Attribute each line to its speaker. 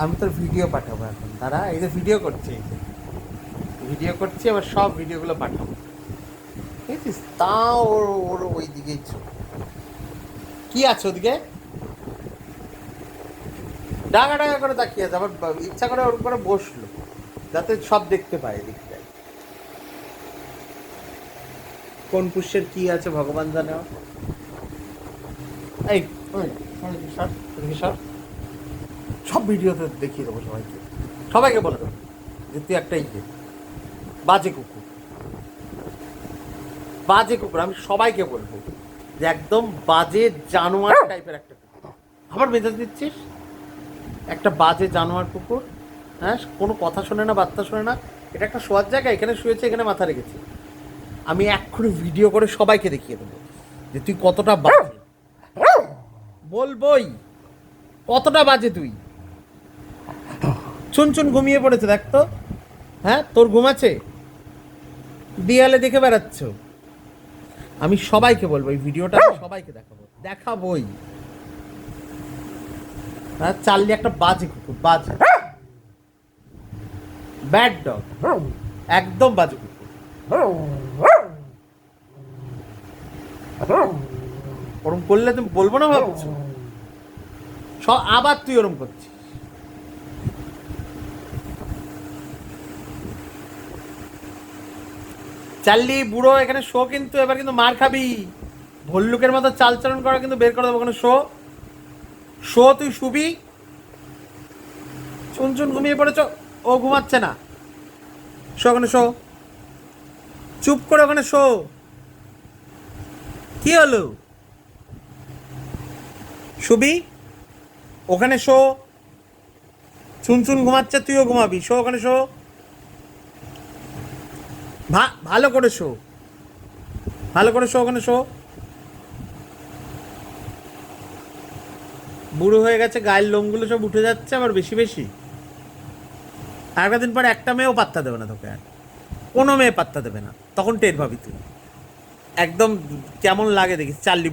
Speaker 1: আমি তোর ভিডিও পাঠাবো এখন, তারা এই যে ভিডিও করছি, ভিডিও করছি, আবার সব ভিডিওগুলো পাঠাবো, বুঝেছিস? তাও ওর ওর ওই দিকেই চোখ। কি আছে ওদিকে? ডাঙা ডাঙা করে তাকিয়ে আছে, আবার ইচ্ছা করে ওর করে বসলো যাতে সব দেখতে পায় এদিকটায়। কোন পুষ্যের কি আছে ভগবান জানে। এই সব ভিডিওতে দেখিয়ে দেবো সবাইকে, সবাইকে বলে দেবো যে তুই একটা বাজে কুকুর, বাজে কুকুর। আমি সবাইকে বলবো যে একদম বাজে জানোয়ার টাইপের একটা কুকুর। আবার মেজাজ দিচ্ছিস, একটা বাজে জানোয়ার কুকুর। হ্যাঁ, কোনো কথা শোনে না, বার্তা শোনে না। এটা একটা শোয়ার জায়গা, এখানে শুয়েছে, এখানে মাথা রেখেছে। আমি এক্ষুনি ভিডিও করে সবাইকে দেখিয়ে দেবো যে তুই কতটা বাজে। বলবই কতটা বাজে তুই। চুন চুন ঘুমিয়ে পড়েছে দেখ তো। হ্যাঁ, তোর ঘুমাচ্ছে, দেয়ালে দেখে বেড়াচ্ছ। আমি সবাইকে বলবো এই ভিডিওটা সবাইকে দেখাবোই। হ্যাঁ, চার্লি একটা বাজে কুকুর, বাজে, ব্যাড ডগ, একদম বাজে কুকুর। ওরম করলে তুমি বলবো না ভাবছো? আবার তুই ওরম করছিস। চার্লি বুড়ো, এখানে শো, কিন্তু এবার কিন্তু মার খাবি। ভল্লুকের মতো চালচলন করা কিন্তু বের করে দেবো। ওখানে শো, শো, তুই শুবি। চুন চুন ঘুমিয়ে পড়েছ, ও ঘুমাচ্ছে না। শো, ওখানে শো, চুপ করে ওখানে শো। কি হলো? শুবি, ওখানে শো। চুন চুন ঘুমাচ্ছে, তুইও ঘুমাবি। শো, ওখানে শো, ভালো করে শো, ভালো করে শো, ওখানে শো। বুড়ো হয়ে গেছে, গায়ের লোমগুলো সব উঠে যাচ্ছে আবার বেশি বেশি। আর কদিন পর একটা মেয়েও পাত্তা দেবে না তোকে, আর কোনো মেয়ে পাত্তা দেবে না। তখন টের পাবি তুই একদম কেমন লাগে দেখিস চার্লি।